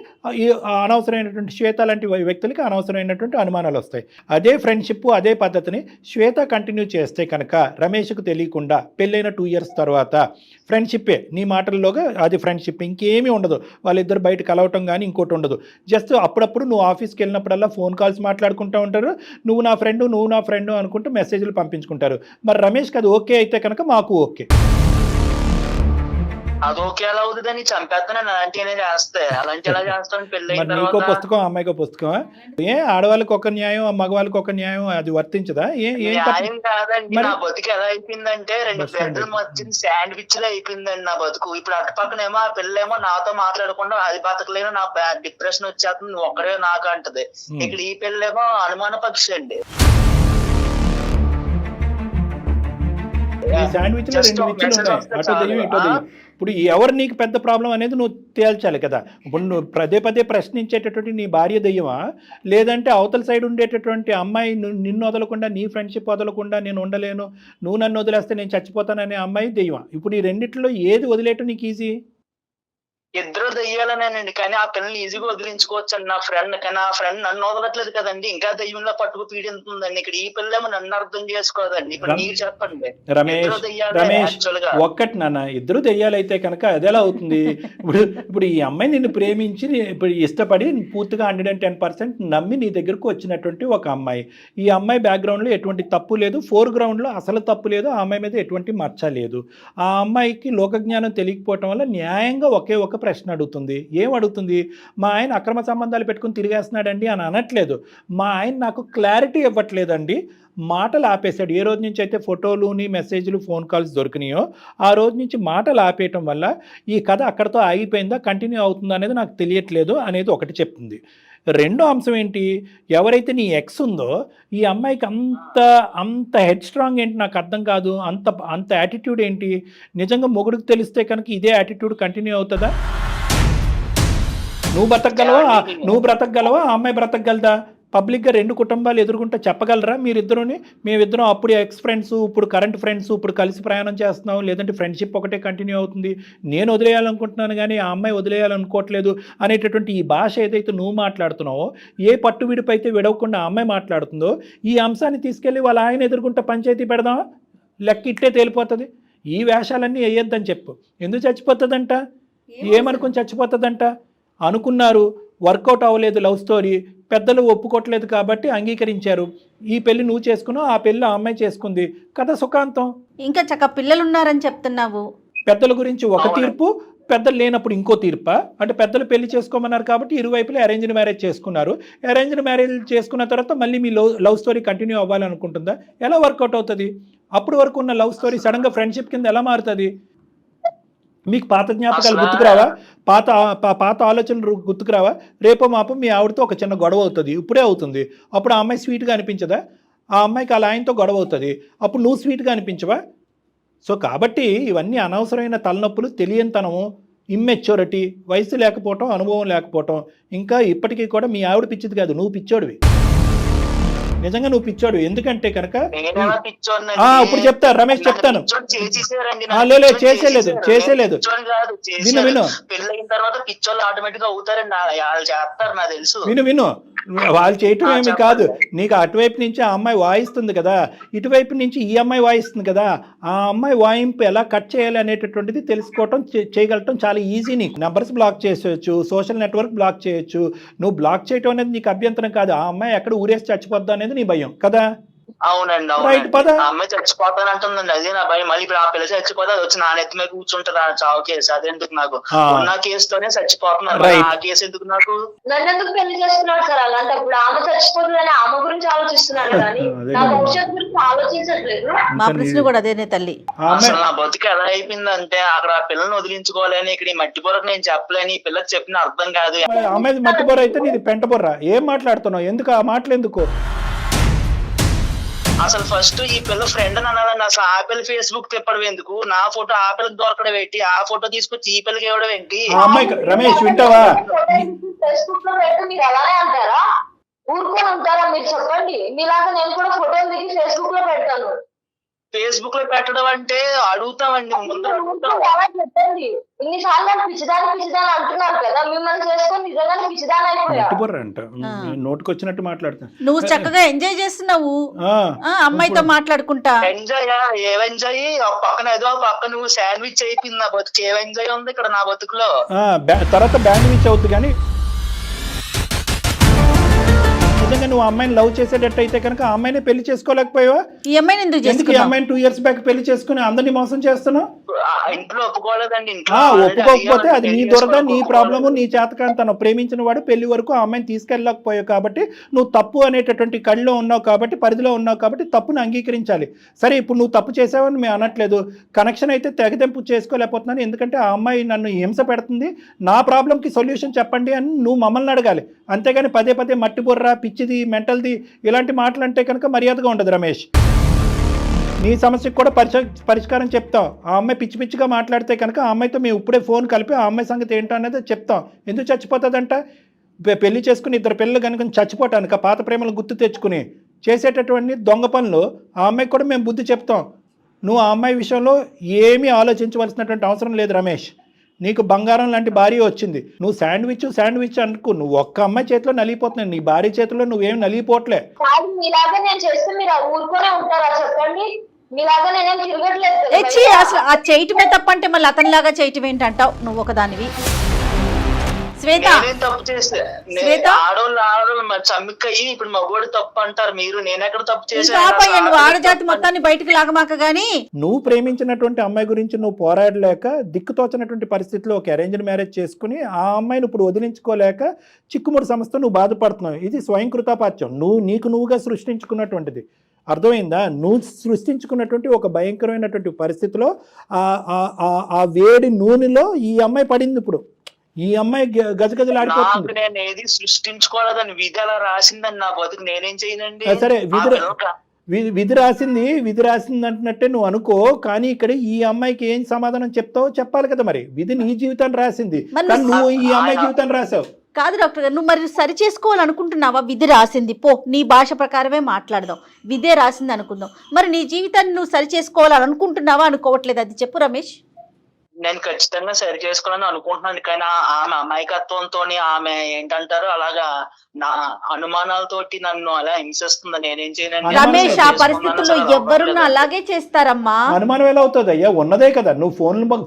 అనవసరమైనటువంటి శ్వేత లాంటి వ్యక్తులకి అనవసరమైనటువంటి అనుమానాలు వస్తాయి. అదే ఫ్రెండ్షిప్ అదే పద్ధతిని శ్వేత కంటిన్యూ చేస్తే కనుక రమేష్కు తెలియకుండా పెళ్ళైన 2 years తర్వాత ఫ్రెండ్షిప్పే, నీ మాటల్లోగా అది ఫ్రెండ్షిప్, ఇంకేమీ ఉండదు. వాళ్ళిద్దరు బయట కలవటం కానీ ఇంకోటి ఉండదు. జస్ట్ అప్పుడప్పుడు నువ్వు ఆఫీస్కి వెళ్ళినప్పుడల్లా ఫోన్ కాల్స్ మాట్లాడుకుంటూ ఉంటారు, నువ్వు నా ఫ్రెండు అనుకుంటూ మెసేజ్లు పంపించుకుంటారు. మరి రమేష్కి అది ఓకే అయితే కనుక మాకు ఓకే. అది ఓకే ఎలా అవుతుందని చంపేస్తాను అలాంటినే చేస్తే, అలాంటి ఎలా చేస్తాను పెళ్ళి. నీకో పుస్తకం అమ్మాయికో పుస్తకం, ఆడవాళ్ళకి ఒక న్యాయం మగవాళ్ళకి ఒక న్యాయం, అది వర్తించదా? న్యాయం కాదండి. నా బతుకు ఎలా అయిపోయిందంటే 2 పెద్దల మధ్య శాండ్విచ్ లో అయిపోయిందండి నా బతుకు. ఇప్పుడు అటు పక్కనేమో ఆ పిల్లేమో నాతో మాట్లాడకుండా అది బతకలేను, నా డిప్రెషన్ వచ్చేస్తుంది, నువ్వు ఒక్కడే నాకు అంటది. ఇక్కడ ఈ పిల్లేమో అనుమాన పక్షి అండి. శాండ్విచ్ లో 2 విచ్చులు ఉన్నాయి, అటో దెయ్యం ఇటో దెయ్యం. ఇప్పుడు ఎవరు నీకు పెద్ద ప్రాబ్లం అనేది నువ్వు తేల్చాలి కదా. ఇప్పుడు నువ్వు పదే ప్రశ్నించేటటువంటి నీ భార్య దెయ్యమా, లేదంటే అవతల సైడ్ ఉండేటటువంటి అమ్మాయి నిన్ను వదలకుండా, నీ ఫ్రెండ్షిప్ వదలకుండా నేను ఉండలేను, నువ్వు నన్ను వదిలేస్తే నేను చచ్చిపోతాననే అమ్మాయి దెయ్యమా? ఇప్పుడు ఈ రెండిట్లో ఏది వదిలేయటం నీకు ఈజీ? ఇద్దరు దెయ్యాలనేనండి, కానీ ఆ పిల్లల్ని ఈజీగా వదిలించుకోవచ్చు అండి నా ఫ్రెండ్. కానీ ఆ ఫ్రెండ్ నన్ను వదలట్లేదు కదండి, ఇంకా దెయ్యంలో పట్టుకు పీడింతుందండి. ఇక్కడ ఈ పిల్లేమో నన్ను అర్థం చేసుకోదండి. ఇప్పుడు మీరు చెప్పండి. రమేష్ ఒక్కటి నాన్న, ఇద్దరు దెయ్యాలైతే కనుక అది ఎలా అవుతుంది? ఇప్పుడు ఈ అమ్మాయి నిన్ను ప్రేమించి ఇప్పుడు ఇష్టపడి పూర్తిగా 110% నమ్మి నీ దగ్గరకు వచ్చినటువంటి ఒక అమ్మాయి. ఈ అమ్మాయి బ్యాక్గ్రౌండ్లో ఎటువంటి తప్పు లేదు, ఫోర్గ్రౌండ్లో అసలు తప్పు లేదు, ఆ అమ్మాయి మీద ఎటువంటి మచ్చ లేదు. ఆ అమ్మాయికి లోకజ్ఞానం తెలియకపోవటం వల్ల న్యాయంగా ఒకే ఒక ప్రశ్న అడుగుతుంది. ఏం అడుగుతుంది? మా ఆయన అక్రమ సంబంధాలు పెట్టుకుని తిరిగేస్తున్నాడండి అని అనట్లేదు. మా ఆయన నాకు క్లారిటీ ఇవ్వట్లేదండి, మాటలు ఆపేశాడు. ఏ రోజు నుంచి అయితే ఫోటోలుని మెసేజ్లు ఫోన్ కాల్స్ దొరికినాయో ఆ రోజు నుంచి మాటలు ఆపేయటం వల్ల ఈ కథ అక్కడితో ఆగిపోయిందా కంటిన్యూ అవుతుందా అనేది నాకు తెలియట్లేదు అనేది ఒకటి చెప్తుంది. రెండో అంశం ఏంటి? ఎవరైతే నీ ఎక్స్ ఉందో ఈ అమ్మాయికి అంత హెడ్ స్ట్రాంగ్ ఏంటి నాకు అర్థం కాదు, అంత యాటిట్యూడ్ ఏంటి? నిజంగా మొగుడికి తెలిస్తే కనుక ఇదే యాటిట్యూడ్ కంటిన్యూ అవుతుందా? నువ్వు బ్రతకగలవా? ఆ అమ్మాయి బ్రతకగలదా? పబ్లిక్గా 2 కుటుంబాలు ఎదుర్కొంటే చెప్పగలరా మీరిద్దరుని? మేమిద్దరం అప్పుడు ఎక్స్ ఫ్రెండ్స్, ఇప్పుడు కరెంట్ ఫ్రెండ్స్, ఇప్పుడు కలిసి ప్రయాణం చేస్తున్నాం, లేదంటే ఫ్రెండ్షిప్ ఒకటే కంటిన్యూ అవుతుంది, నేను వదిలేయాలనుకుంటున్నాను కానీ ఆ అమ్మాయి వదిలేయాలనుకోవట్లేదు అనేటటువంటి ఈ భాష ఏదైతే నువ్వు మాట్లాడుతున్నావో, ఏ పట్టు విడిపు అయితే విడవకుండా ఆ అమ్మాయి మాట్లాడుతుందో, ఈ అంశాన్ని తీసుకెళ్ళి వాళ్ళ ఆయన ఎదుర్కొంటే పంచాయతీ పెడదామా? లెక్క ఇట్టే తేలిపోతుంది. ఈ వేషాలన్నీ వేయొద్దని చెప్పు. ఎందుకు చచ్చిపోతుందంట? ఏమనుకుని చచ్చిపోతుందంట? అనుకున్నారు, వర్కౌట్ అవ్వలేదు లవ్ స్టోరీ, పెద్దలు ఒప్పుకోవట్లేదు కాబట్టి అంగీకరించారు. ఈ పెళ్లి నువ్వు చేసుకున్నావు, ఆ పెళ్లి ఆ అమ్మాయి చేసుకుంది, కథ సుఖాంతం. ఇంకా చక్క పిల్లలు ఉన్నారని చెప్తున్నావు. పెద్దల గురించి ఒక తీర్పు, పెద్దలు లేనప్పుడు ఇంకో తీర్పా? అంటే పెద్దలు పెళ్లి చేసుకోమన్నారు కాబట్టి ఇరువైపులా అరేంజ్డ్ మ్యారేజ్ చేసుకున్నారు. అరేంజ్డ్ మ్యారేజ్ చేసుకున్న తర్వాత మళ్ళీ మీ లవ్ స్టోరీ కంటిన్యూ అవ్వాలనుకుంటుందా? ఎలా వర్కౌట్ అవుతుంది? అప్పుడు వరకు ఉన్న లవ్ స్టోరీ సడన్గా ఫ్రెండ్షిప్ కింద ఎలా మారుతుంది? మీకు పాత జ్ఞాపకాలు గుర్తుకురావా? పాత ఆలోచనలు గుర్తుకురావా? రేపో మాపో మీ ఆవిడతో ఒక చిన్న గొడవ అవుతుంది, ఇప్పుడే అవుతుంది. అప్పుడు ఆ అమ్మాయి స్వీట్గా అనిపించదా? ఆ అమ్మాయికి అలా ఆయనతో గొడవ అవుతుంది, అప్పుడు నువ్వు స్వీట్గా అనిపించవా? సో కాబట్టి ఇవన్నీ అనవసరమైన తలనొప్పులు, తెలియనితనము, ఇమ్మెచ్యూరిటీ, వయసు లేకపోవటం, అనుభవం లేకపోవటం. ఇంకా ఇప్పటికీ కూడా మీ ఆవిడ పిచ్చిది కాదు, నువ్వు పిచ్చోడివి. నిజంగా నువ్వు పిచ్చాడు. ఎందుకంటే కనుక నేనేలా పిచ్చోడిని ఇప్పుడు చెప్తా రమేష్, చెప్తాను. చేసేసారండి, లేదు చేసేలేదు. కాదు విను. పెళ్ళైన తర్వాత పిచ్చోళ్ళు ఆటోమేటిక్ గా అవుతారండి, వాళ్ళు చేస్తారు నాకు తెలుసు. విను వాళ్ళు చేయటం ఏమి కాదు. నీకు అటువైపు నుంచి ఆ అమ్మాయి వాయిస్తుంది కదా, ఇటువైపు నుంచి ఈ అమ్మాయి వాయిస్తుంది కదా, ఆ అమ్మాయి వాయింపు ఎలా కట్ చేయాలి అనేటటువంటిది తెలుసుకోవటం చేయగలటం చాలా ఈజీ. నీకు నెంబర్స్ బ్లాక్ చేసేయచ్చు, సోషల్ నెట్వర్క్ బ్లాక్ చేయొచ్చు. నువ్వు బ్లాక్ చేయటం అనేది నీకు అభ్యంతరం కాదు. ఆ అమ్మాయి ఎక్కడ ఊరేసి చచ్చిపోద్దా అనేది నీ భయం కదా. అవునండి, రైట్ పద. ఆ అమ్మాయి చచ్చిపోతానంటుందండి, అదే నా భయం. మళ్ళీ ఇప్పుడు ఆ పిల్ల చచ్చిపోతే అది వచ్చి నా నెత్తి మీద కూర్చుంటారు ఆ చావు కేసు. అదెందుకు నాకు, ఉన్న కేసుతోనే చచ్చిపోతున్నారు, ఆ కేసు ఎందుకు నాకు? నన్ను ఎందుకు పెళ్లి చేస్తున్నాడు సార్? అలాంటప్పుడు ఆమె చచ్చిపోతుందని ఆమె గురించి ఆలోచిస్తున్నాడు కానీ నా భవిష్యత్తు గురించి ఆలోచించట్లేదు. మా ప్రశ్న కూడా అదేనే తల్లి. అసలు నా బతుకు ఎలా అయిపోయిందంటే, అక్కడ ఆ పిల్లని వదిలించుకోవాలని, ఇక్కడ ఈ మట్టి పొరకు నేను చెప్పలేని, ఈ పిల్లకి చెప్పిన అర్థం కాదు. అమ్మాయి మట్టి బొర్ర అయితే నీది పెంట బొర్ర. ఏం మాట్లాడుతున్నావు? ఎందుకు ఆ మాటలు ఎందుకు? అసలు ఫస్ట్ ఈ పిల్ల ఫ్రెండ్ అని అనాలండి. అసలు ఆ పిల్ల ఫేస్బుక్ తిప్పడం ఎందుకు? నా ఫోటో ఆ పిల్లకి దొరకడం ఏంటి? ఆ ఫోటో తీసుకొచ్చి ఈ పిల్లకి ఇవ్వడం ఏంటి? రమేష్ వింటావా? ఫేస్బుక్ లో పెట్టి మీరు అలానే అంటారా? ఊరుకొని ఉంటారా? మీరు చెప్పండి. మీలాగా నేను కూడా ఫోటోలు దిగి ఫేస్బుక్ లో పెడతాను. ఫేస్బుక్ లో పెట్టడం అంటే అడుగుతామండి ముందు. చెప్పండి, ఇన్నిసార్లు నన్ను పిచ్చిదాని అంటున్నారు కదా, మిమ్మల్ని చేసుకొని నిజంగానే పిచ్చిదాని అయిపోయా. అంట నోటుకు వచ్చినట్టు మాట్లాడతా. నువ్వు చక్కగా ఎంజాయ్ చేస్తున్నావు అమ్మాయితో మాట్లాడుకుంటా. ఎంజాయ్ ఏం ఎంజాయ్? పక్కన ఏదో పక్క నువ్వు శాండ్విచ్ అయిపోయింది నా బతుకు. ఏం ఎంజాయ్ ఉంది ఇక్కడ నా బతుకులో? తర్వాత బ్యాండ్విచ్ అవుతుంది. కానీ నిజంగా నువ్వు అమ్మాయిని లవ్ చేసేటట్టు అయితే కనుక ఆ అమ్మాయిని పెళ్లి చేసుకోలేకపోయావా? ఈ అమ్మాయిని ఎందుకు ఈ అమ్మాయిని 2 years బ్యాక్ పెళ్లి చేసుకుని అందరినీ మోసం చేస్తున్నావు? ఇంట్లో ఒప్పుకోలేదండి. ఒప్పుకోకపోతే అది నీ దొరద, నీ ప్రాబ్లము, నీ చేతకాంతనం. ప్రేమించిన వాడు పెళ్లి వరకు ఆ అమ్మాయిని తీసుకెళ్ళకపోయావు కాబట్టి నువ్వు తప్పు అనేటటువంటి కళ్ళలో ఉన్నావు కాబట్టి, పరిధిలో ఉన్నావు కాబట్టి తప్పును అంగీకరించాలి. సరే, ఇప్పుడు నువ్వు తప్పు చేసావని మేము అనట్లేదు. కనెక్షన్ అయితే తెగదెంపు చేసుకోలేకపోతున్నాను, ఎందుకంటే ఆ అమ్మాయి నన్ను హింస పెడుతుంది, నా ప్రాబ్లంకి సొల్యూషన్ చెప్పండి అని నువ్వు మమ్మల్ని అడగాలి. అంతేగాని పదే పదే మట్టి బుర్ర, పిచ్చిది, మెంటల్ది ఇలాంటి మాటలు అంటే కనుక మర్యాదగా ఉండదు రమేష్. నీ సమస్యకు కూడా పరిష్కారం చెప్తాం. ఆ అమ్మాయి పిచ్చి పిచ్చిగా మాట్లాడితే కనుక ఆ అమ్మాయితో మేము ఇప్పుడే ఫోన్ కలిపి ఆ అమ్మాయి సంగతి ఏంటో అనేది చెప్తాం. ఎందుకు చచ్చిపోతుందంట? పెళ్లి చేసుకుని 2 పిల్లలు కనుక చచ్చిపోవటానికి పాత ప్రేమలు గుర్తు తెచ్చుకుని చేసేటటువంటి దొంగ పనులు ఆ అమ్మాయికి కూడా మేము బుద్ధి చెప్తాం. నువ్వు ఆ అమ్మాయి విషయంలో ఏమీ ఆలోచించవలసినటువంటి అవసరం లేదు రమేష్. నీకు బంగారం లాంటి భార్య వచ్చింది. నువ్వు శాండ్విచ్ అనుకో, నువ్వు ఒక్క అమ్మాయి చేతిలో నలిగిపోతున్నావు, నీ భార్య చేతిలో నువ్వేం నలిగిపోవట్లే. మీలాగా నేను చేస్తే మీరు ఊరుకోనే ఉంటారా చెప్పండి? మీలాగా నేనేం తిరగట్లేదు. అసలు ఆ చేయటమే తప్పంటే మళ్ళీ అతనిలాగా చేయటం ఏంటంటావు నువ్వు ఒకదానివి? శ్వేత, తప్పు చేస్తే ఆడోళ్ళు చమ్మిక్కయ్యి ఇప్పుడు మగోడు తప్పు అంటారు మీరు. నేను ఎక్కడ తప్పు చేశాను? నువ్వు ఆడజాతి మొత్తాన్ని బయటకు లాగమాక గానీ. నువ్వు ప్రేమించినటువంటి అమ్మాయి గురించి నువ్వు పోరాడలేక దిక్కుతోచినటువంటి పరిస్థితిలో ఒక అరేంజ్డ్ మ్యారేజ్ చేసుకుని ఆ అమ్మాయిని ఇప్పుడు వదిలించుకోలేక చిక్కుముడి సంస్థ నువ్వు బాధపడుతున్నావు. ఇది స్వయం కృతాపాత్యం. నువ్వుగా సృష్టించుకున్నటువంటిది. అర్థమైందా? నువ్వు సృష్టించుకున్నటువంటి ఒక భయంకరమైనటువంటి పరిస్థితిలో ఆ వేడి నూనెలో ఈ అమ్మాయి పడింది. ఇప్పుడు ఈ అమ్మాయి గజగజలాడిపోతుంది. నేను ఏది సృష్టించుకోలేదని విధి అలా రాసిందని నా బతుకు నేనేం చేయనండి. సరే, విధి రాసింది అంటున్నట్టే నువ్వు అనుకో, కానీ ఇక్కడ ఈ అమ్మాయికి ఏం సమాధానం చెప్తావో చెప్పాలి కదా. మరి విధి నీ జీవితాన్ని రాసింది, కానీ నువ్వు ఈ అమ్మాయి జీవితాన్ని రాసావు. కాదు డాక్టర్ గారు, నువ్వు మరి సరి చేసుకోవాలనుకుంటున్నావా? విధి రాసింది, పో నీ భాష ప్రకారమే మాట్లాడదాం. విధే రాసింది అనుకుందాం. మరి నీ జీవితాన్ని నువ్వు సరి చేసుకోవాలనుకుంటున్నావా, అనుకోవట్లేదు? అది చెప్పు రమేష్. నేను ఖచ్చితంగా సరి చేసుకోవాలని అనుకుంటున్నాను, కానీ ఆమె అమాయకత్వంతో, ఆమె ఏంటంటారు అలాగా నా అనుమానాలతోటి నన్ను అలా హింసిస్తుంది. నేనేం చేయను రమేష్. ఆ పరిస్థితుల్లో ఎవరున్నా అలాగే చేస్తారమ్మా. అనుమానం ఎలా అవుతుంది అయ్యా? ఉన్నదే కదా. నువ్వు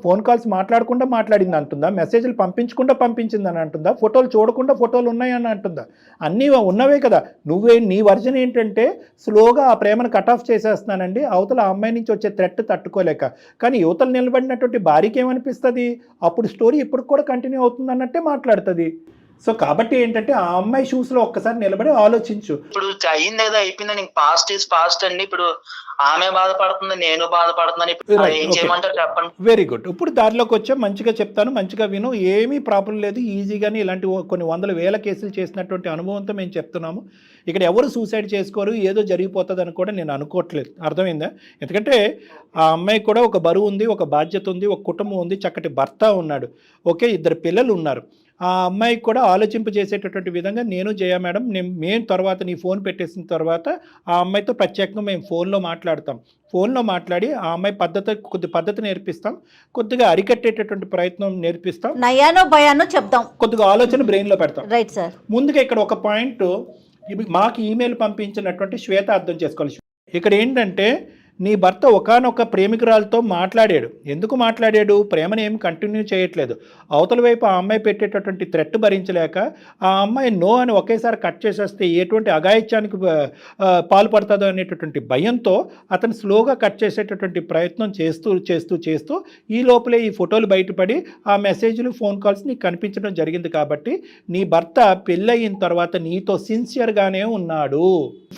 ఫోన్ కాల్స్ మాట్లాడకుండా మాట్లాడింది అంటుందా? మెసేజ్లు పంపించకుండా పంపించిందని అంటుందా? ఫోటోలు చూడకుండా ఫోటోలు ఉన్నాయని అంటుందా? అన్నీ ఉన్నవే కదా. నీ వర్జన్ ఏంటంటే స్లోగా ఆ ప్రేమను కట్ ఆఫ్ చేసేస్తున్నానండి, అవతల ఆ అమ్మాయి నుంచి వచ్చే థ్రెట్ తట్టుకోలేక. కానీ యువతలు నిలబడినటువంటి భార్యకి ఏమనిపిస్తుంది? అప్పుడు స్టోరీ ఇప్పుడు కూడా కంటిన్యూ అవుతుంది అన్నట్టే మాట్లాడుతుంది. సో కాబట్టి ఏంటంటే ఆ అమ్మాయి షూస్ లో ఒక్కసారి నిలబడి ఆలోచించు. ఇప్పుడు అయింది ఏదో అయిపోయింది, పాస్ట్ ఈజ్ పాస్ట్ అండి. ఇప్పుడు ఆమె బాధపడుతుంది, నేను బాధపడుతున్నాను. ఇప్పుడు ఏం చేయమంటారు చెప్పండి? Very good. ఇప్పుడు దారిలోకి వచ్చా, మంచిగా చెప్తాను, మంచిగా విను. ఏమీ ప్రాబ్లం లేదు. ఈజీగానే ఇలాంటి కొన్ని 100,000 కేసులు చేసినటువంటి అనుభవంతో మేము చెప్తున్నాము. ఇక్కడ ఎవరు సూసైడ్ చేసుకోరు, ఏదో జరిగిపోతుంది అని కూడా నేను అనుకోవట్లేదు. అర్థమైందా? ఎందుకంటే ఆ అమ్మాయికి కూడా ఒక బరువు ఉంది, ఒక బాధ్యత ఉంది, ఒక కుటుంబం ఉంది, చక్కటి భర్త ఉన్నాడు, ఓకే, 2 పిల్లలు ఉన్నారు. ఆ అమ్మాయికి కూడా ఆలోచింపజేసేటటువంటి విధంగా నేను జయ మేడం మేము తర్వాత నీ ఫోన్ పెట్టేసిన తర్వాత ఆ అమ్మాయితో ప్రత్యేకంగా మేము ఫోన్లో మాట్లాడతాం. ఫోన్లో మాట్లాడి ఆ అమ్మాయి కొద్ది పద్ధతి నేర్పిస్తాం, కొద్దిగా అరికట్టేటటువంటి ప్రయత్నం నేర్పిస్తాం, నయానో భయానో చెప్దాం, కొద్దిగా ఆలోచన బ్రెయిన్లో పెడతాం. Right sir. ముందుగా ఇక్కడ ఒక పాయింట్ మాకు ఈమెయిల్ పంపించినటువంటి శ్వేత అర్థం చేసుకోవాలి. ఇక్కడ ఏంటంటే నీ భర్త ఒకానొక ప్రేమికురాలతో మాట్లాడాడు. ఎందుకు మాట్లాడాడు? ప్రేమను ఏమి కంటిన్యూ చేయట్లేదు. అవతల వైపు ఆ అమ్మాయి పెట్టేటటువంటి థ్రెట్ భరించలేక ఆ అమ్మాయి నో అని ఒకేసారి కట్ చేసేస్తే ఎటువంటి అఘాయిత్యానికి పాల్పడుతుందో అనేటటువంటి భయంతో అతను స్లోగా కట్ చేసేటటువంటి ప్రయత్నం చేస్తూ ఈ లోపలే ఈ ఫోటోలు బయటపడి ఆ మెసేజ్లు ఫోన్ కాల్స్ నీకు కనిపించడం జరిగింది. కాబట్టి నీ భర్త పెళ్ళయిన తర్వాత నీతో సిన్సియర్గానే ఉన్నాడు.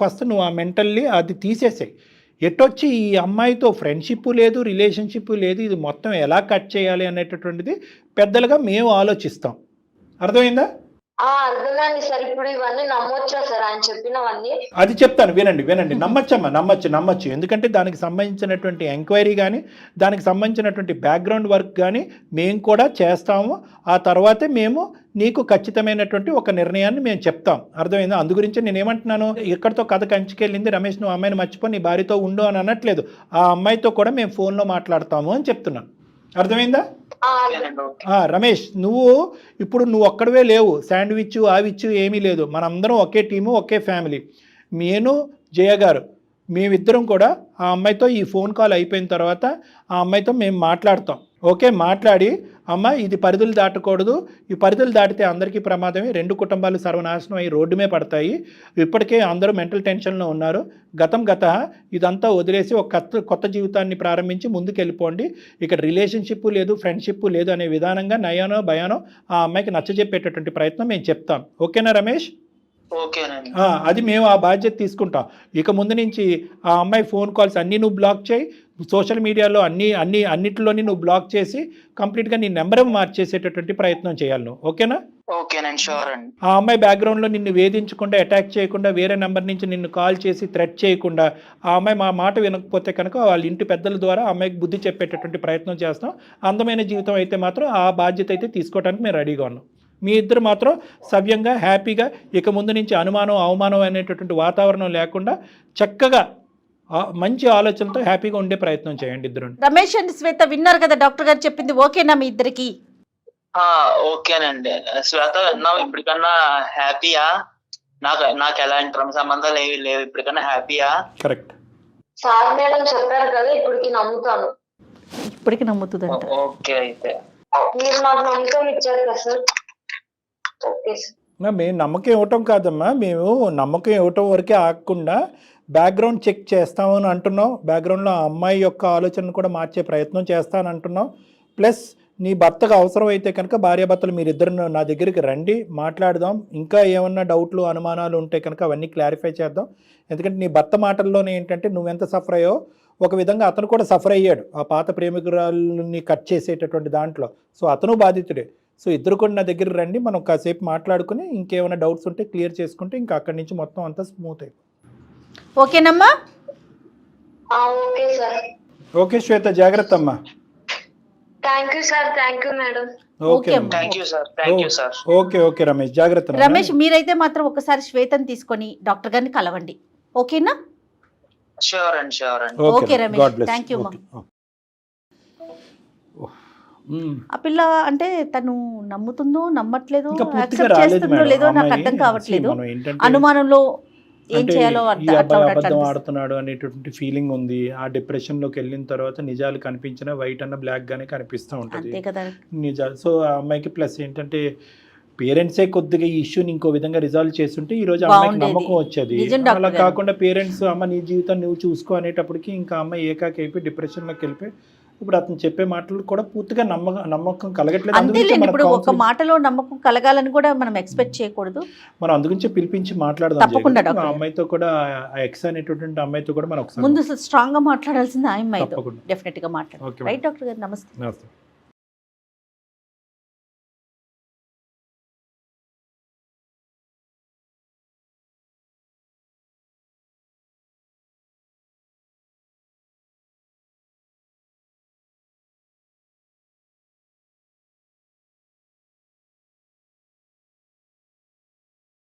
ఫస్ట్ నువ్వు ఆ మెంటల్లీ అది తీసేసాయి. ఎటొచ్చి ఈ అమ్మాయితో ఫ్రెండ్షిప్ లేదు, రిలేషన్షిప్ లేదు, ఇది మొత్తం ఎలా కట్ చేయాలి అనేటటువంటిది పెద్దలుగా మేము ఆలోచిస్తాం. అర్థమైందా? అర్థమైంది సార్. ఇప్పుడు ఇవన్నీ నమ్మొచ్చా సార్ ఆయన చెప్పినవన్నీ? అది చెప్తాను, వినండి. నమ్మచ్చమ్మా, నమ్మచ్చు. ఎందుకంటే దానికి సంబంధించినటువంటి ఎంక్వైరీ కానీ దానికి సంబంధించినటువంటి బ్యాక్గ్రౌండ్ వర్క్ కానీ మేము కూడా చేస్తాము. ఆ తర్వాతే మేము నీకు ఖచ్చితమైనటువంటి ఒక నిర్ణయాన్ని మేము చెప్తాం. అర్థమైందా? అందు గురించి నేనేమంటున్నాను, ఎక్కడితో కథ కంచికెళ్ళింది రమేష్, నువ్వు అమ్మాయిని మర్చిపో, నీ భార్యతో ఉండు అని అనట్లేదు. ఆ అమ్మాయితో కూడా మేము ఫోన్లో మాట్లాడతాము అని చెప్తున్నాను. అర్థమైందా? రమేష్, నువ్వు ఒక్కడవే లేవు. శాండ్విచ్ ఆవిచ్చు ఏమీ లేదు. మనందరం ఒకే టీము, ఒకే ఫ్యామిలీ. నేను జయ గారు మేమిద్దరం కూడా ఆ అమ్మాయితో ఈ ఫోన్ కాల్ అయిపోయిన తర్వాత ఆ అమ్మాయితో మేము మాట్లాడతాం. ఓకే, మాట్లాడి అమ్మ ఇది పరిధులు దాటకూడదు, ఈ పరిధులు దాటితే అందరికీ ప్రమాదమే, 2 కుటుంబాలు సర్వనాశనం అయ్యి రోడ్డు మీద పడతాయి, ఇప్పటికే అందరూ మెంటల్ టెన్షన్లో ఉన్నారు, గత ఇదంతా వదిలేసి ఒక కొత్త జీవితాన్ని ప్రారంభించి ముందుకు వెళ్ళిపోండి, ఇక్కడ రిలేషన్షిప్ లేదు, ఫ్రెండ్షిప్ లేదు అనే విధానంగా నయానో భయానో ఆ అమ్మాయికి నచ్చజెప్పేటటువంటి ప్రయత్నం మేము చెప్తాం. ఓకేనా రమేష్? అది మేము ఆ బాధ్యత తీసుకుంటాం. ఇక ముందు నుంచి ఆ అమ్మాయి ఫోన్ కాల్స్ అన్నీ నువ్వు బ్లాక్ చేయి, సోషల్ మీడియాలో అన్నిటిలోని నువ్వు బ్లాక్ చేసి కంప్లీట్గా నీ నెంబర్ మార్చేసేటటువంటి ప్రయత్నం చేయాలి నువ్వు. ఓకేనా? ఆ అమ్మాయి బ్యాక్గ్రౌండ్లో నిన్ను వేధించకుండా, అటాక్ చేయకుండా, వేరే నెంబర్ నుంచి నిన్ను కాల్ చేసి థ్రెట్ చేయకుండా, ఆ అమ్మాయి మా మాట వినకపోతే కనుక వాళ్ళ ఇంటి పెద్దల ద్వారా ఆ అమ్మాయికి బుద్ధి చెప్పేటటువంటి ప్రయత్నం చేస్తాం. అందమైన జీవితం అయితే మాత్రం ఆ బాధ్యత అయితే తీసుకోవడానికి మేము రెడీగా ఉన్నాం. మీ ఇద్దరు మాత్రం సవ్యంగా, హ్యాపీగా, ఇక ముందు నుంచి అనుమానం అవమానం అనేటటువంటి వాతావరణం లేకుండా చక్కగా మంచి ఆలోచనతో హ్యాపీగా ఉండే ప్రయత్నం చేయండి ఇద్దరు. రమేష్ అండ్ శ్వేత విన్నారు కదా డాక్టర్ గారు చెప్పింది, ఓకేనా మీ ఇద్దరికి? ఓకేనండి. శ్వేత విన్నావు, ఇప్పటికన్నా హ్యాపీయా? నాకు ఎలాంటి క్రమ సంబంధాలు ఏవి లేవు, ఇప్పటికన్నా హ్యాపీయా? కరెక్ట్ సార్ మేడం చెప్పారు కదా, ఇప్పటికి నమ్ముతాను. ఇప్పటికి నమ్ముతుందంట. ఓకే, అయితే మీరు నాకు నమ్మకం ఇచ్చారు కదా సార్. మేము నమ్మకం ఇవ్వటం కాదమ్మా, మేము నమ్మకం ఇవ్వటం వరకే ఆగకుండా బ్యాక్గ్రౌండ్ చెక్ చేస్తామని అంటున్నాం. బ్యాక్గ్రౌండ్లో ఆ అమ్మాయి యొక్క ఆలోచనను కూడా మార్చే ప్రయత్నం చేస్తానని అంటున్నాం. ప్లస్ నీ భర్తకు అవసరం అయితే కనుక భార్యాభర్తలు మీరిద్దరు నా దగ్గరికి రండి, మాట్లాడదాం. ఇంకా ఏమన్నా డౌట్లు అనుమానాలు ఉంటే కనుక అవన్నీ క్లారిఫై చేద్దాం. ఎందుకంటే నీ భర్త మాటల్లోనే ఏంటంటే నువ్వెంత సఫర్ అయ్యో ఒక విధంగా అతను కూడా సఫర్ అయ్యాడు ఆ పాత ప్రేమికురాలని కట్ చేసేటటువంటి దాంట్లో. సో అతను బాధితుడే. సో ఇద్దరు కూడా నా దగ్గర రండి, మనం కాసేపు మాట్లాడుకుని ఇంకేమైనా డౌట్స్ ఉంటే క్లియర్ చేసుకుంటే ఇంకా అక్కడి నుంచి మొత్తం అంతా స్మూత్ అయిపోయింది. ఓకేనమ్మా? Okay sir. ఓకే శ్వేత, జాగ్రత్త అమ్మా. Thank you sir. Thank you madam. Okay Ramesh, జాగ్రత్త. రమేష్ మీరైతే మాత్రం ఒకసారి శ్వేతని తీసుకొని డాక్టర్ గారిని కలవండి. ఓకేనా? షూర్ అండి. Okay Ramesh, thank you. ఆ పిల్ల అంటే తను నమ్ముతుందో నమ్మట్లేదో, యాక్సెప్ట్ చేస్తుందో లేదో నాకు అర్థం కావట్లేదు. అనుమానంలో ఏం చేయాలో అబద్ధం ఆడుతున్నాడు అనేటువంటి ఫీలింగ్ ఉంది. ఆ డిప్రెషన్ లోకి వెళ్ళిన తర్వాత నిజాలు కనిపించిన వైట్ అన్న బ్లాక్ గానే కనిపిస్తూ ఉంటుంది నిజాలు. సో ఆ అమ్మాయికి ప్లస్ ఏంటంటే పేరెంట్సే కొద్దిగా ఈ ఇష్యూని ఇంకో విధంగా రిజాల్వ్ చేస్తుంటే ఈ రోజు అమ్మాయికి నమ్మకం వచ్చేది. అలా కాకుండా పేరెంట్స్ అమ్మ నీ జీవితం నువ్వు చూసుకో అనేటప్పటికి ఇంకా అమ్మాయి ఏకాకి అయిపోయి డిప్రెషన్లోకి వెళ్ళిపోయి ఇప్పుడు అతను చెప్పే మాటలు కూడా పూర్తిగా నమ్మకం కలగట్లేదు. ఇప్పుడు ఒక మాటలో నమ్మకం కలగాలని కూడా మనం ఎక్స్పెక్ట్ చేయకూడదు. మనం అందుగురించే పిలిపించి మాట్లాడదాం. అమ్మాయితో కూడా ఎక్స్ అనేటటువంటి అమ్మాయితో కూడా మనం ముందు స్ట్రాంగ్ గా మాట్లాడాల్సింది ఆ అమ్మాయితో. డెఫినెట్ గా మాట్లాడాలి. రైట్ డాక్టర్ గారు, నమస్తే.